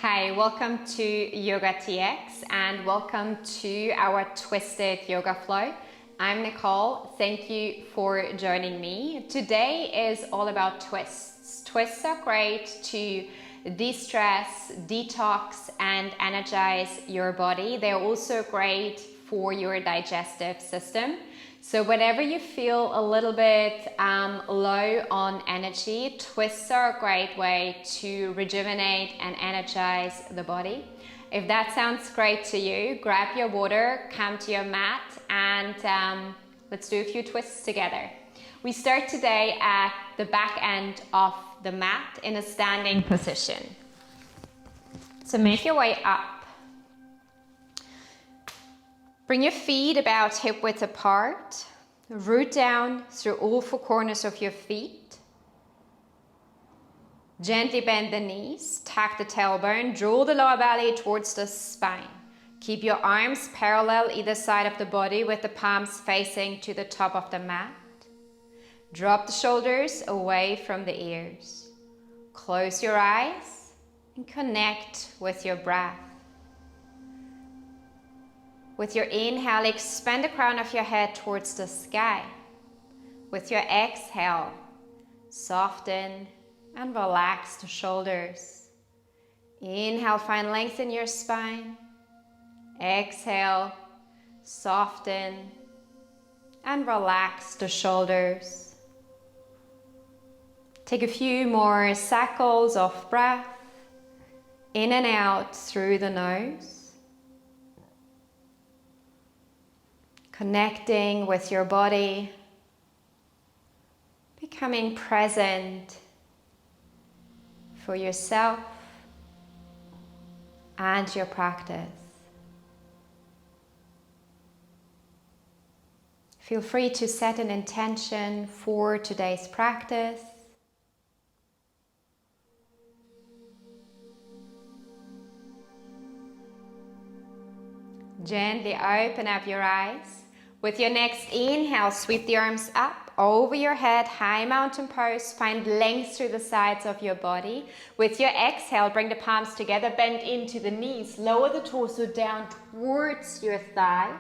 Hi, welcome to YOGATX and welcome to our Twisted Yoga Flow. I'm Nicole. Thank you for joining me. Today is all about twists. Twists are great to de-stress, detox and energize your body. They're also great for your digestive system. So whenever you feel a little bit low on energy, twists are a great way to rejuvenate and energize the body. If that sounds great to you, grab your water, come to your mat, and let's do a few twists together. We start today at the back end of the mat in a standing position. So make your way up. Bring your feet about hip width apart. Root down through all four corners of your feet. Gently bend the knees, tuck the tailbone, draw the lower belly towards the spine. Keep your arms parallel either side of the body with the palms facing to the top of the mat. Drop the shoulders away from the ears. Close your eyes and connect with your breath. With your inhale, expand the crown of your head towards the sky. With your exhale, soften and relax the shoulders. Inhale, find length in your spine. Exhale, soften and relax the shoulders. Take a few more cycles of breath in and out through the nose. Connecting with your body, becoming present for yourself and your practice. Feel free to set an intention for today's practice. Gently open up your eyes. With your next inhale, sweep the arms up over your head, high mountain pose. Find length through the sides of your body. With your exhale, bring the palms together, bend into the knees, lower the torso down towards your thighs.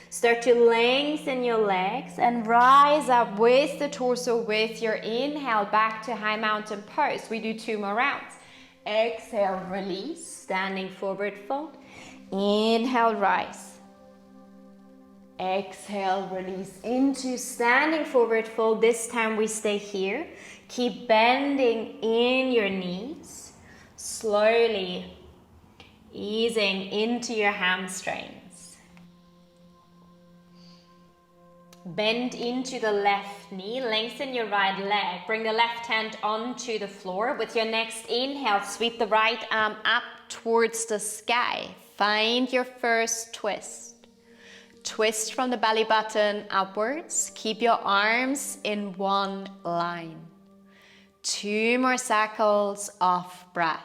Start to lengthen your legs and rise up with the torso with your inhale back to high mountain pose. We do 2 more rounds. Exhale, release, standing forward fold. Inhale, rise. Exhale, release into standing forward fold. This time we stay here. Keep bending in your knees. Slowly easing into your hamstrings. Bend into the left knee. Lengthen your right leg. Bring the left hand onto the floor. With your next inhale, sweep the right arm up towards the sky. Find your first twist. Twist from the belly button upwards. Keep your arms in one line. 2 more cycles of breath.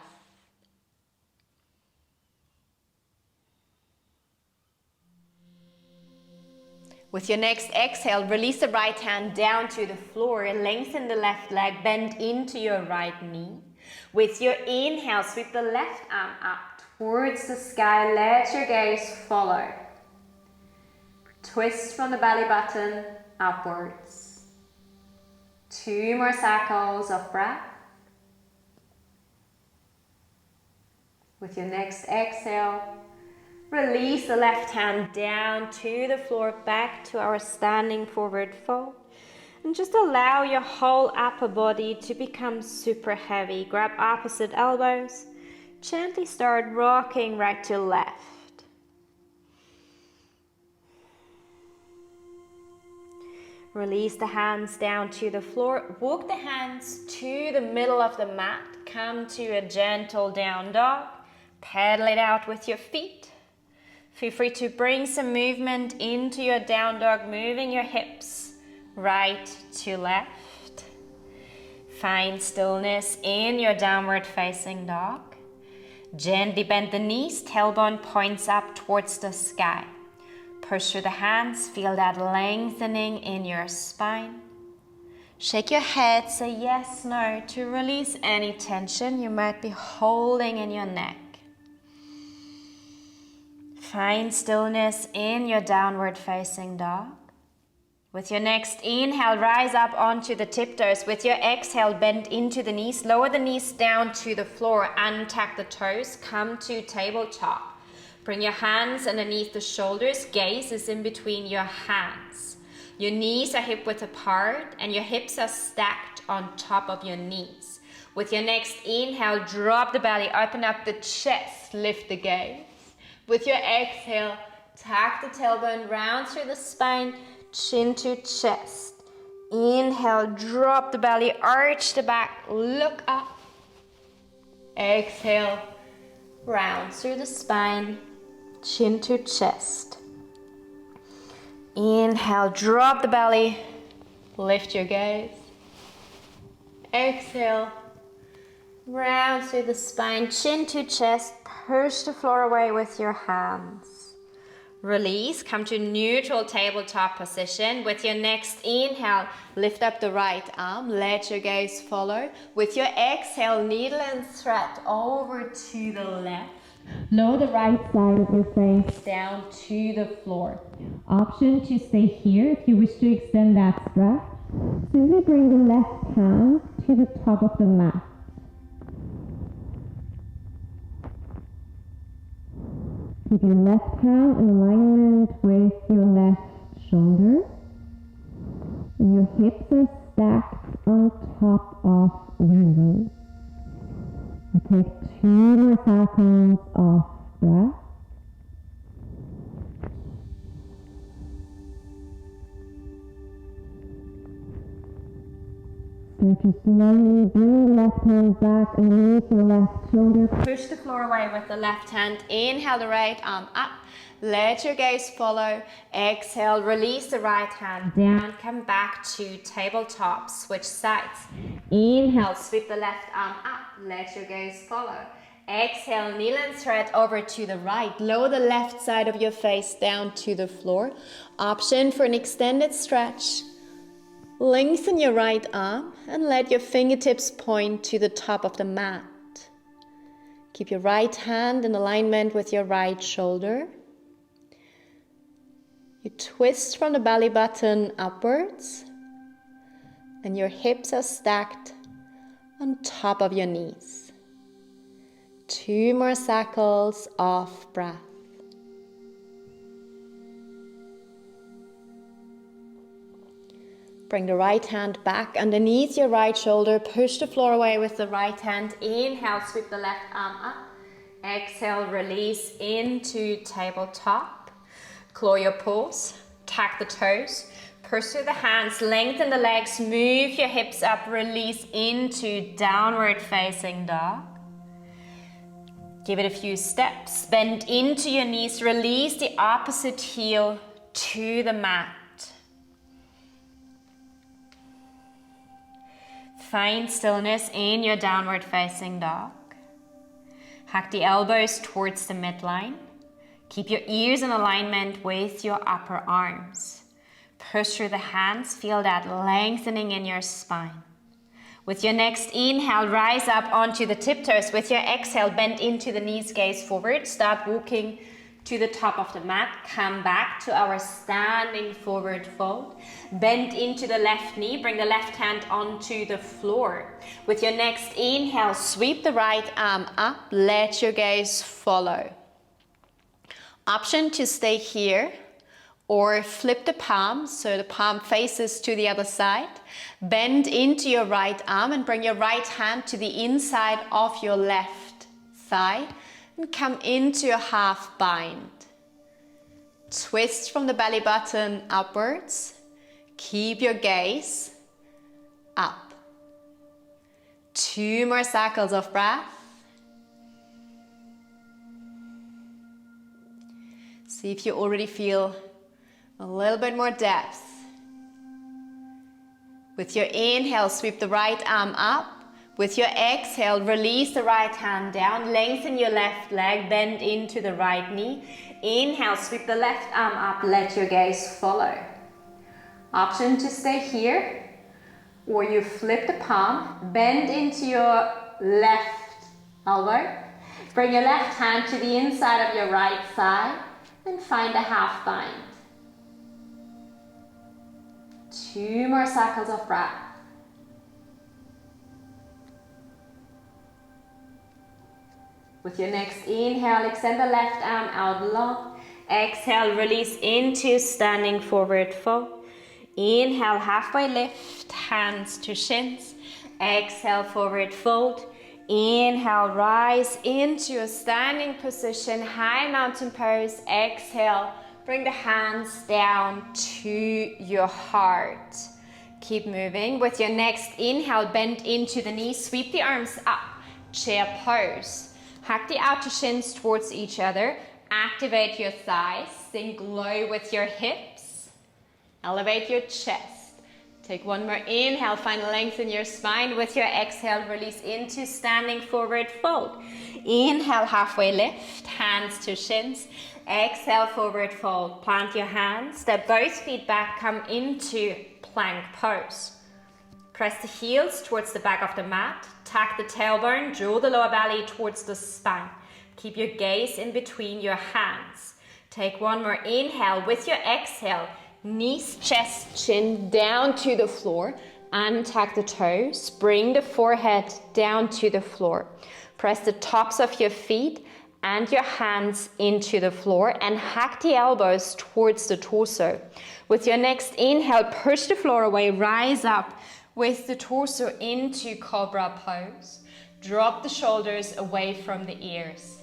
With your next exhale, release the right hand down to the floor. Lengthen the left leg, bend into your right knee. With your inhale, sweep the left arm up towards the sky. Let your gaze follow. Twist from the belly button upwards. 2 more cycles of breath. With your next exhale, release the left hand down to the floor, back to our standing forward fold. And just allow your whole upper body to become super heavy. Grab opposite elbows. Gently start rocking right to left. Release the hands down to the floor. Walk the hands to the middle of the mat. Come to a gentle down dog. Pedal it out with your feet. Feel free to bring some movement into your down dog, moving your hips right to left. Find stillness in your downward facing dog. Gently bend the knees, tailbone points up towards the sky. Push through the hands, feel that lengthening in your spine. Shake your head, say yes, no, to release any tension you might be holding in your neck. Find stillness in your downward facing dog. With your next inhale, rise up onto the tiptoes. With your exhale, bend into the knees. Lower the knees down to the floor. Untuck the toes. Come to tabletop. Bring your hands underneath the shoulders. Gaze is in between your hands. Your knees are hip-width apart and your hips are stacked on top of your knees. With your next inhale, drop the belly, open up the chest, lift the gaze. With your exhale, tuck the tailbone, round through the spine, chin to chest. Inhale, drop the belly, arch the back, look up. Exhale, round through the spine, chin to chest. Inhale, drop the belly, lift your gaze. Exhale, round through the spine, chin to chest, push the floor away with your hands. Release, come to neutral tabletop position. With your next inhale, lift up the right arm, let your gaze follow. With your exhale, needle and thread over to the left. Lower the right side of your face down to the floor. Option to stay here if you wish to extend that stretch. Simply bring the left hand to the top of the mat. Keep your left hand in alignment with your left shoulder. And your hips are stacked on top of your knees. You take 2 more cycles of breath. Start to slowly bring the left hand back underneath your left shoulder. Push the floor away with the left hand. Inhale the right arm up. Let your gaze follow. Exhale, release the right hand down. Come back to tabletop. Switch sides. Inhale, sweep the left arm up. Let your gaze follow. Exhale, kneel and thread over to the right. Lower the left side of your face down to the floor. Option for an extended stretch. Lengthen your right arm and let your fingertips point to the top of the mat. Keep your right hand in alignment with your right shoulder. You twist from the belly button upwards and your hips are stacked on top of your knees. 2 more cycles of breath. Bring the right hand back underneath your right shoulder. Push the floor away with the right hand. Inhale, sweep the left arm up. Exhale, release into tabletop. Claw your paws, tuck the toes. Push through the hands, lengthen the legs, move your hips up, release into downward facing dog. Give it a few steps. Bend into your knees, release the opposite heel to the mat. Find stillness in your downward facing dog. Hug the elbows towards the midline. Keep your ears in alignment with your upper arms. Push through the hands, feel that lengthening in your spine. With your next inhale, rise up onto the tiptoes. With your exhale, bend into the knees, gaze forward. Start walking to the top of the mat. Come back to our standing forward fold. Bend into the left knee. Bring the left hand onto the floor. With your next inhale, sweep the right arm up. Let your gaze follow. Option to stay here or flip the palm so the palm faces to the other side. Bend into your right arm and bring your right hand to the inside of your left thigh. And come into a half bind. Twist from the belly button upwards. Keep your gaze up. 2 more cycles of breath. See if you already feel a little bit more depth. With your inhale, sweep the right arm up. With your exhale, release the right hand down, lengthen your left leg, bend into the right knee. Inhale, sweep the left arm up, let your gaze follow. Option to stay here, or you flip the palm, bend into your left elbow. Bring your left hand to the inside of your right thigh. and find a half bind. 2 more cycles of breath. With your next inhale, extend the left arm out long. Exhale, release into standing forward fold. Inhale, halfway lift, hands to shins. Exhale, forward fold. Inhale, rise into a standing position, high mountain pose. Exhale, bring the hands down to your heart. Keep moving. With your next inhale, bend into the knees, sweep the arms up, chair pose. Hack the outer shins towards each other. Activate your thighs. Sink low with your hips. Elevate your chest. Take one more inhale. Find length in your spine. With your exhale, release into standing forward fold. Inhale, halfway lift. Hands to shins. Exhale, forward fold. Plant your hands. Step both feet back. Come into plank pose. Press the heels towards the back of the mat. Tuck the tailbone, draw the lower belly towards the spine. Keep your gaze in between your hands. Take one more inhale. With your exhale, knees, chest, chin down to the floor. Untuck the toes. Bring the forehead down to the floor. Press the tops of your feet and your hands into the floor and hack the elbows towards the torso. With your next inhale, push the floor away, rise up with the torso into cobra pose. Drop the shoulders away from the ears.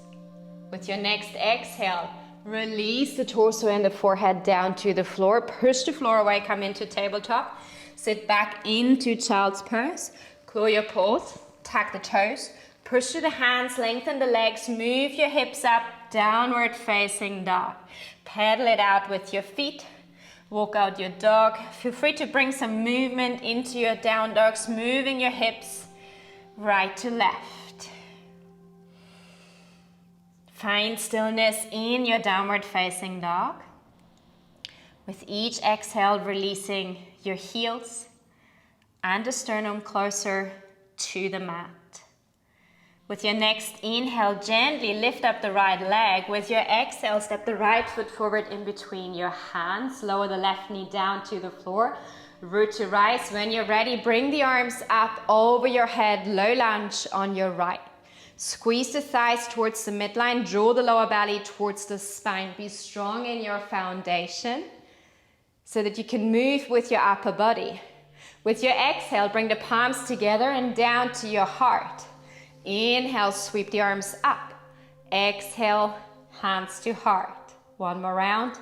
With your next exhale, release the torso and the forehead down to the floor. Push the floor away, come into tabletop. Sit back into child's pose. Claw your paws, tuck the toes. Push through the hands, lengthen the legs, move your hips up, downward facing dog. Pedal it out with your feet. Walk out your dog. Feel free to bring some movement into your down dogs, moving your hips right to left. Find stillness in your downward facing dog. With each exhale, releasing your heels and the sternum closer to the mat. With your next inhale, gently lift up the right leg. With your exhale, step the right foot forward in between your hands. Lower the left knee down to the floor. Root to rise. When you're ready, bring the arms up over your head. Low lunge on your right. Squeeze the thighs towards the midline. Draw the lower belly towards the spine. Be strong in your foundation so that you can move with your upper body. With your exhale, bring the palms together and down to your heart. Inhale, sweep the arms up. Exhale, hands to heart. One more round.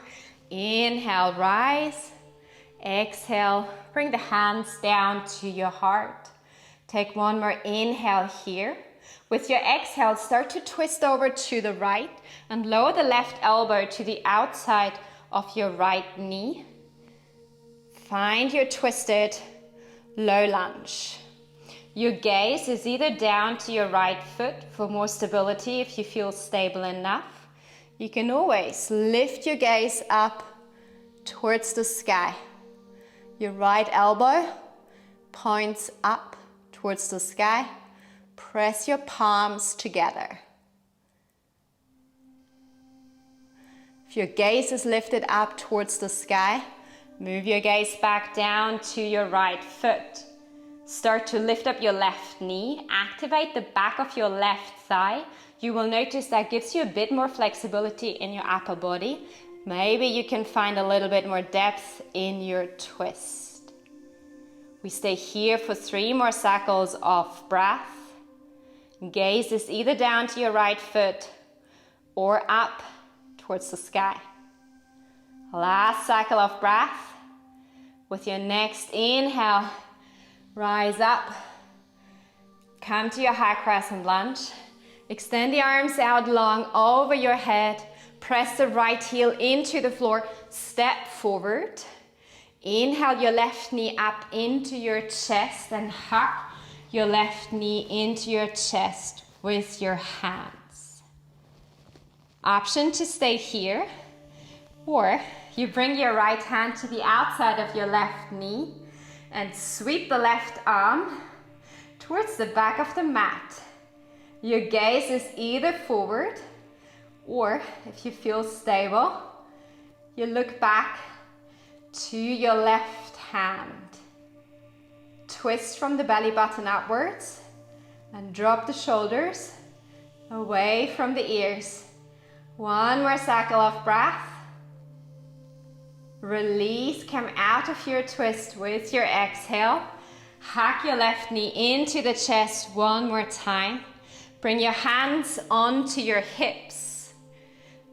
Inhale, rise. Exhale, bring the hands down to your heart. Take one more inhale here. With your exhale, start to twist over to the right and lower the left elbow to the outside of your right knee. Find your twisted low lunge. Your gaze is either down to your right foot for more stability if you feel stable enough. You can always lift your gaze up towards the sky. Your right elbow points up towards the sky. Press your palms together. If your gaze is lifted up towards the sky, move your gaze back down to your right foot. Start to lift up your left knee. Activate the back of your left thigh. You will notice that gives you a bit more flexibility in your upper body. Maybe you can find a little bit more depth in your twist. We stay here for 3 more cycles of breath. Gaze is either down to your right foot or up towards the sky. Last cycle of breath. With your next inhale, rise up. Come to your high crescent lunge. Extend the arms out long over your head. Press the right heel into the floor. Step forward. Inhale your left knee up into your chest and hug your left knee into your chest with your hands. Option to stay here, or you bring your right hand to the outside of your left knee and sweep the left arm towards the back of the mat. Your gaze is either forward, or if you feel stable, You look back to your left hand. Twist from the belly button upwards and drop the shoulders away from the ears. One more cycle of breath. Release, come out of your twist with your exhale. Hug your left knee into the chest one more time. Bring your hands onto your hips.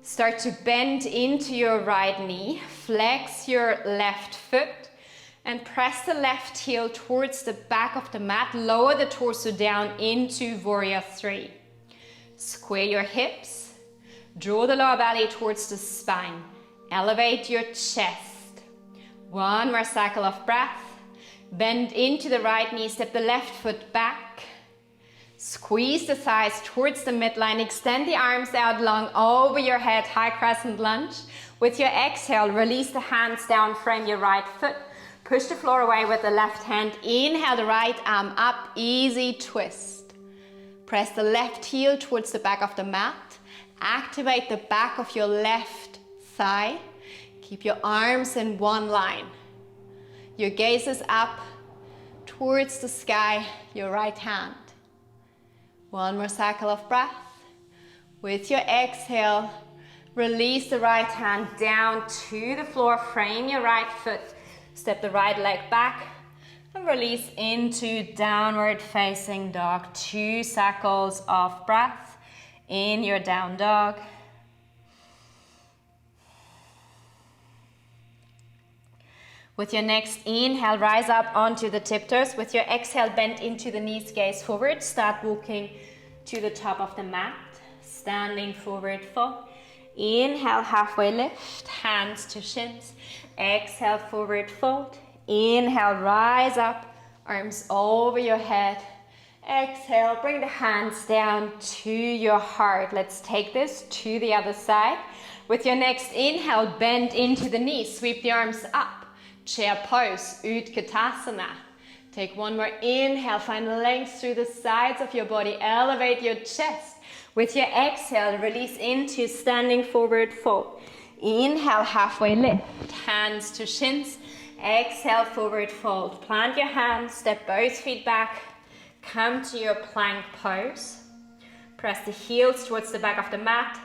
Start to bend into your right knee. Flex your left foot and press the left heel towards the back of the mat. Lower the torso down into Warrior 3. Square your hips. Draw the lower belly towards the spine. Elevate your chest. One more cycle of breath. Bend into the right knee, step the left foot back. Squeeze the thighs towards the midline. Extend the arms out long over your head, high crescent lunge. With your exhale, release the hands down, frame your right foot. Push the floor away with the left hand. Inhale the right arm up, easy twist. Press the left heel towards the back of the mat. Activate the back of your left thigh. Keep your arms in one line. Your gaze is up towards the sky, your right hand. One more cycle of breath. With your exhale, release the right hand down to the floor, frame your right foot, step the right leg back, and release into downward facing dog. 2 cycles of breath in your down dog. With your next inhale, rise up onto the tiptoes. With your exhale, bend into the knees, gaze forward. Start walking to the top of the mat. Standing forward fold. Inhale, halfway lift, hands to shins. Exhale, forward fold. Inhale, rise up, arms over your head. Exhale, bring the hands down to your heart. Let's take this to the other side. With your next inhale, bend into the knees, sweep the arms up. Chair pose, Utkatasana. Take one more inhale, find length through the sides of your body. Elevate your chest. With your exhale, release into standing forward fold. Inhale, halfway lift, hands to shins. Exhale, forward fold. Plant your hands, step both feet back. Come to your plank pose. Press the heels towards the back of the mat.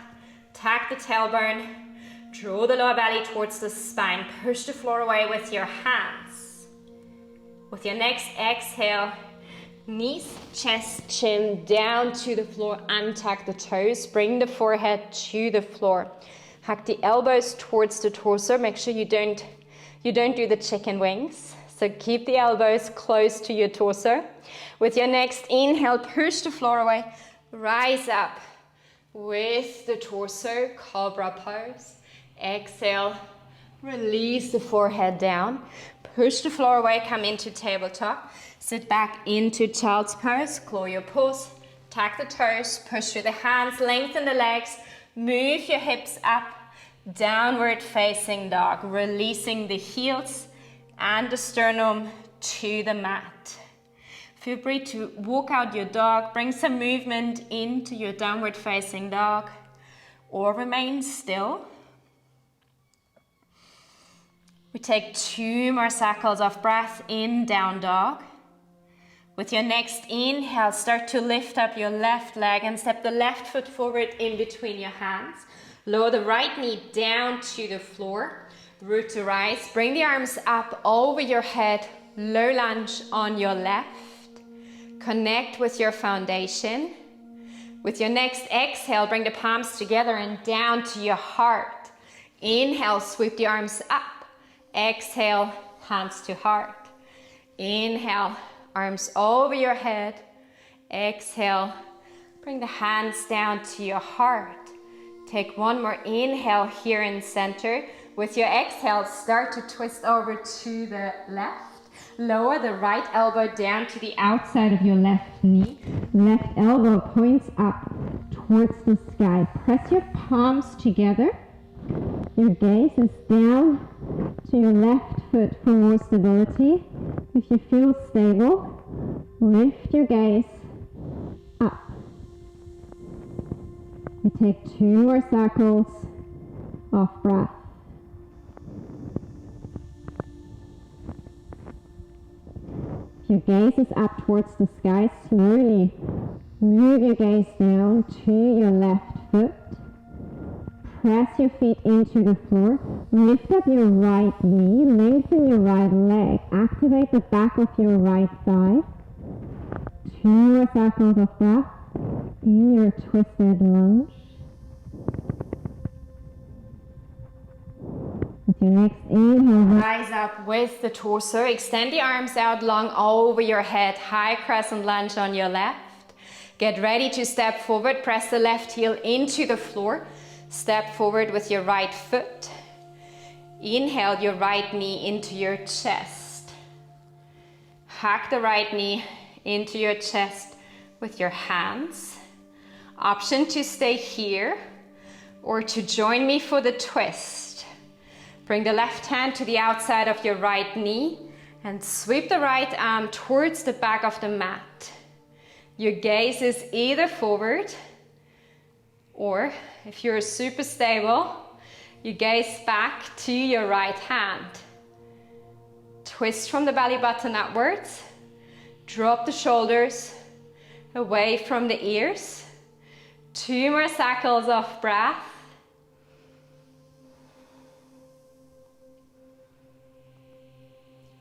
Tuck the tailbone. Draw the lower belly towards the spine. Push the floor away with your hands. With your next exhale, knees, chest, chin down to the floor. Untuck the toes. Bring the forehead to the floor. Hug the elbows towards the torso. Make sure you don't do the chicken wings. So keep the elbows close to your torso. With your next inhale, push the floor away. Rise up with the torso, cobra pose. Exhale, release the forehead down. Push the floor away, come into tabletop. Sit back into child's pose, claw your paws. Tuck the toes, push through the hands, lengthen the legs. Move your hips up, downward facing dog. Releasing the heels and the sternum to the mat. Feel free to walk out your dog. Bring some movement into your downward facing dog. Or remain still. We take 2 more cycles of breath in down dog. With your next inhale, start to lift up your left leg and step the left foot forward in between your hands. Lower the right knee down to the floor. Root to rise. Bring the arms up over your head. Low lunge on your left. Connect with your foundation. With your next exhale, bring the palms together and down to your heart. Inhale, sweep the arms up. Exhale, hands to heart. Inhale, arms over your head. Exhale, bring the hands down to your heart. Take one more inhale here in center. With your exhale, start to twist over to the left. Lower the right elbow down to the outside of your left knee. Left elbow points up towards the sky. Press your palms together. Your gaze is down to your left foot for more stability. If you feel stable, lift your gaze up. We take 2 more cycles of breath. Your gaze is up towards the sky. Slowly move your gaze down to your left foot. Press your feet into the floor. Lift up your right knee. Lengthen your right leg. Activate the back of your right thigh. 2 more cycles of breath in your twisted lunge. With your next inhale, rise up with the torso. Extend the arms out long over your head. High crescent lunge on your left. Get ready to step forward. Press the left heel into the floor. Step forward with your right foot. Inhale your right knee into your chest. Hug the right knee into your chest with your hands. Option to stay here or to join me for the twist. Bring the left hand to the outside of your right knee and sweep the right arm towards the back of the mat. Your gaze is either forward or, if you're super stable, you gaze back to your right hand. Twist from the belly button upwards. Drop the shoulders away from the ears. 2 more cycles of breath.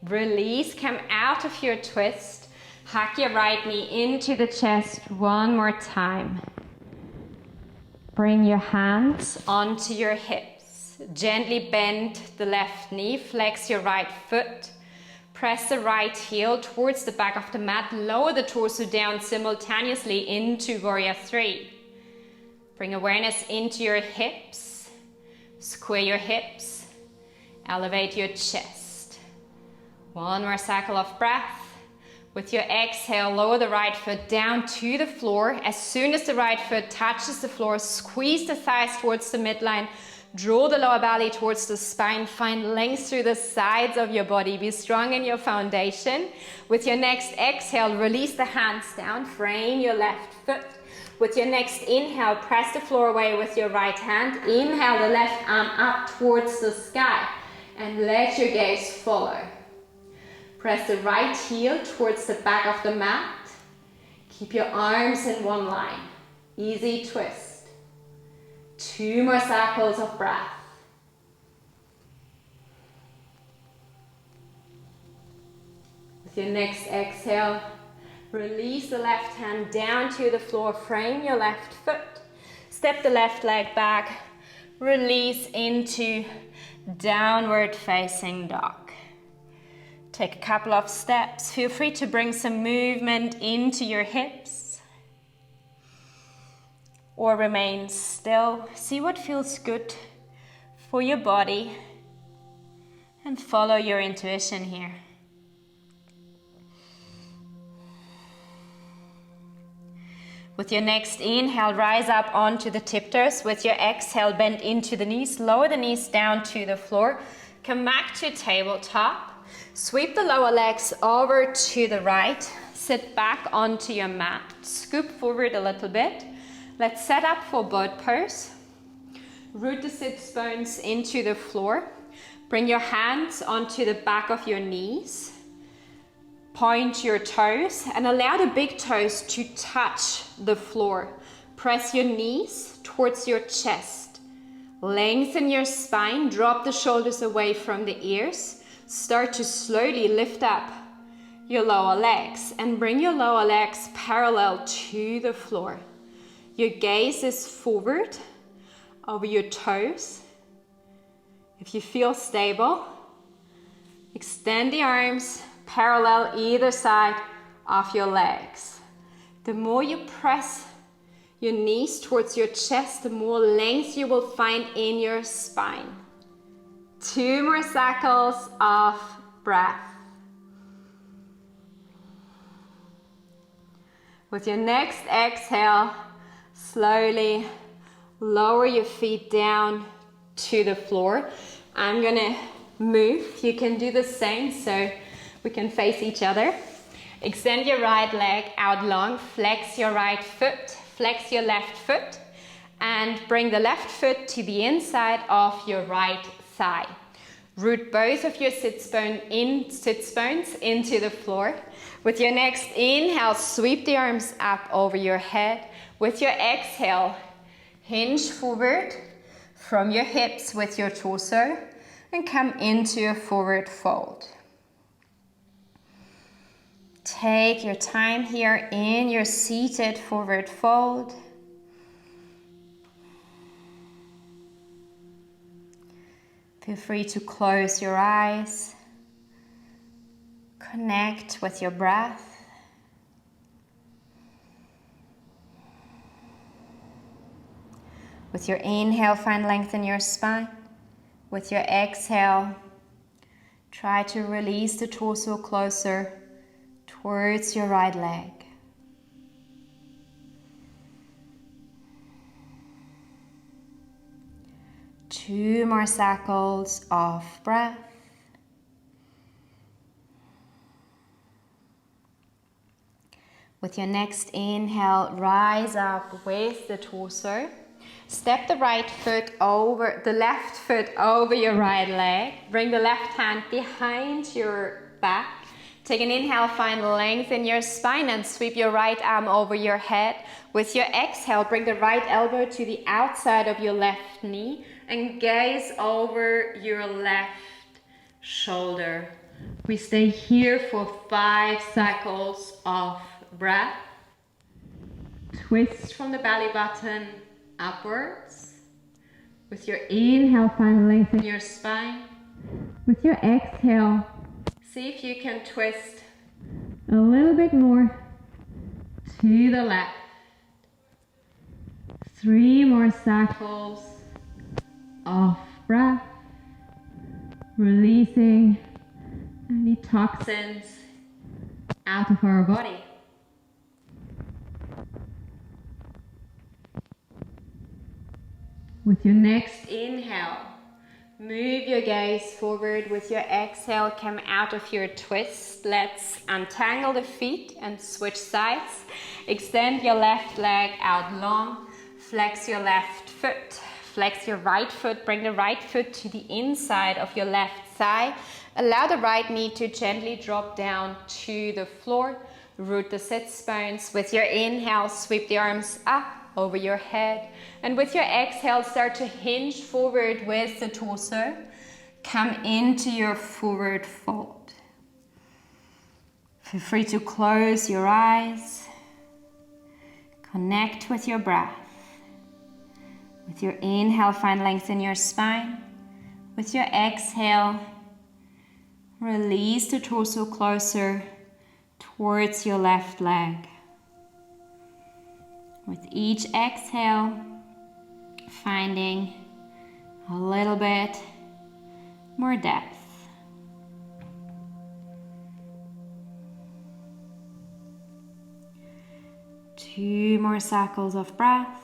Release, come out of your twist. Hug your right knee into the chest 1 more time. Bring your hands onto your hips. Gently bend the left knee, flex your right foot. Press the right heel towards the back of the mat. Lower the torso down simultaneously into Warrior 3. Bring awareness into your hips. Square your hips. Elevate your chest. 1 more cycle of breath. With your exhale, lower the right foot down to the floor. As soon as the right foot touches the floor, squeeze the thighs towards the midline. Draw the lower belly towards the spine. Find length through the sides of your body. Be strong in your foundation. With your next exhale, release the hands down. Frame your left foot. With your next inhale, press the floor away with your right hand. Inhale the left arm up towards the sky and let your gaze follow. Press the right heel towards the back of the mat. Keep your arms in one line. Easy twist. 2 more cycles of breath. With your next exhale, release the left hand down to the floor. Frame your left foot. Step the left leg back. Release into downward facing dog. Take a couple of steps. Feel free to bring some movement into your hips. Or remain still. See what feels good for your body. And follow your intuition here. With your next inhale, rise up onto the tiptoes. With your exhale, bend into the knees. Lower the knees down to the floor. Come back to tabletop. Sweep the lower legs over to the right. Sit back onto your mat. Scoop forward a little bit. Let's set up for boat pose. Root the sits bones into the floor. Bring your hands onto the back of your knees. Point your toes and allow the big toes to touch the floor. Press your knees towards your chest. Lengthen your spine. Drop the shoulders away from the ears. Start to slowly lift up your lower legs and bring your lower legs parallel to the floor. Your gaze is forward over your toes. If you feel stable, extend the arms parallel either side of your legs. The more you press your knees towards your chest, the more length you will find in your spine. 2 more cycles of breath. With your next exhale, slowly lower your feet down to the floor. I'm gonna move. You can do the same so we can face each other. Extend your right leg out long. Flex your right foot. Flex your left foot. And bring the left foot to the inside of your right thigh. Root both of your sits bones into the floor. With your next inhale, sweep the arms up over your head. With your exhale, hinge forward from your hips with your torso and come into a forward fold. Take your time here in your seated forward fold. Feel free to close your eyes. Connect with your breath. With your inhale, find length in your spine. With your exhale, try to release the torso closer towards your right leg. Two more cycles of breath. With your next inhale, rise up with the torso. Step the right foot over, the left foot over your right leg. Bring the left hand behind your back. Take an inhale, find length in your spine and sweep your right arm over your head. With your exhale, bring the right elbow to the outside of your left knee and gaze over your left shoulder. We stay here for 5 cycles of breath. Twist from the belly button upwards. With your inhale, find length in your spine. With your exhale, see if you can twist a little bit more to the left. 3 more cycles of breath, releasing any toxins out of our body. With your next inhale, move your gaze forward. With your exhale, come out of your twist. Let's untangle the feet and switch sides. Extend your left leg out long. Flex your left foot. Flex your right foot. Bring the right foot to the inside of your left thigh. Allow the right knee to gently drop down to the floor. Root the sits bones. With your inhale, sweep the arms up over your head. And with your exhale, start to hinge forward with the torso. Come into your forward fold. Feel free to close your eyes. Connect with your breath. With your inhale, find length in your spine. With your exhale, release the torso closer towards your left leg. With each exhale, finding a little bit more depth. Two more cycles of breath.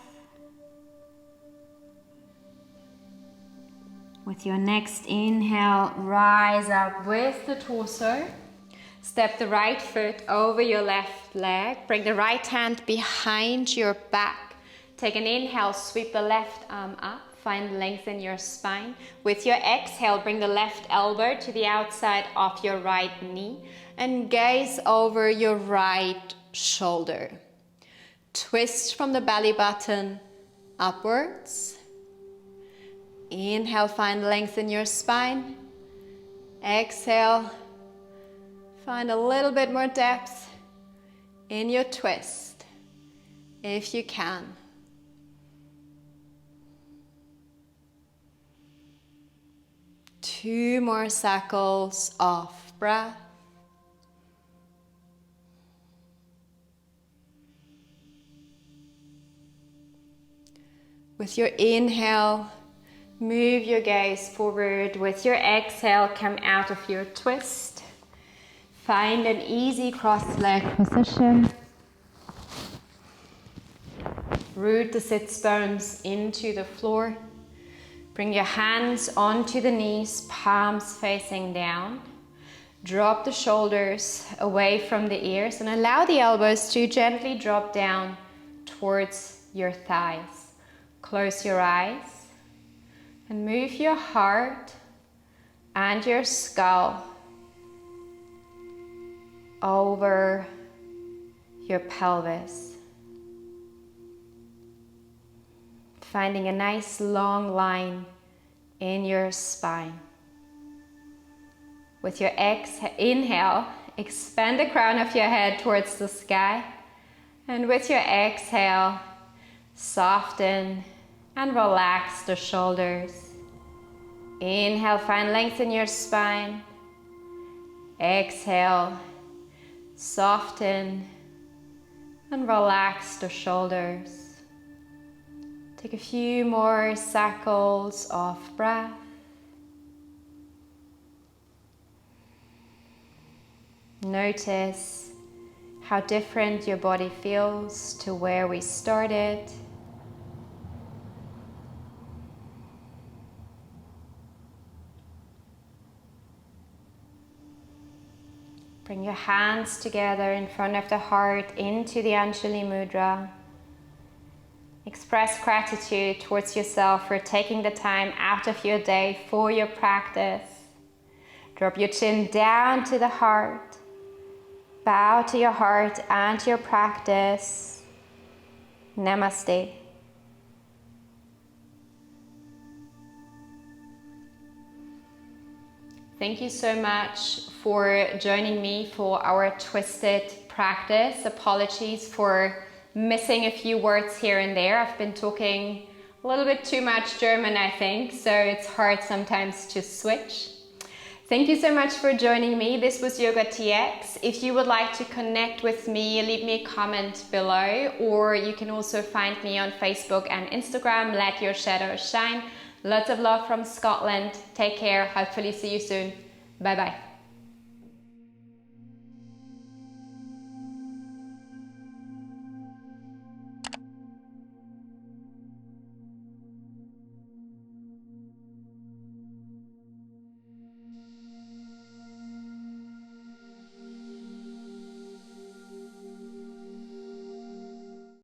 With your next inhale, rise up with the torso. Step the right foot over your left leg. Bring the right hand behind your back. Take an inhale, sweep the left arm up. Find length in your spine. With your exhale, bring the left elbow to the outside of your right knee and gaze over your right shoulder. Twist from the belly button upwards. Inhale, find length in your spine. Exhale, find a little bit more depth in your twist, if you can. Two more cycles of breath. With your inhale, move your gaze forward. With your exhale, come out of your twist. Find an easy cross-leg position. Root the sits bones into the floor. Bring your hands onto the knees, palms facing down. Drop the shoulders away from the ears and allow the elbows to gently drop down towards your thighs. Close your eyes and move your heart and your skull over your pelvis. Finding a nice long line in your spine. With your inhale, expand the crown of your head towards the sky. And with your exhale, soften and relax the shoulders. Inhale, find length in your spine. Exhale, soften and relax the shoulders. Take a few more cycles of breath. Notice how different your body feels to where we started. Bring your hands together in front of the heart into the Anjali Mudra. Express gratitude towards yourself for taking the time out of your day for your practice. Drop your chin down to the heart. Bow to your heart and your practice. Namaste. Thank you so much for joining me for our Twisted practice. Apologies for missing a few words here and there. I've been talking a little bit too much German, I think, so it's hard sometimes to switch. Thank you so much for joining me. This was YOGATX. If you would like to connect with me, leave me a comment below, or you can also find me on Facebook and Instagram. Let your shadows shine. Lots of love from Scotland. Take care. Hopefully see you soon. Bye bye.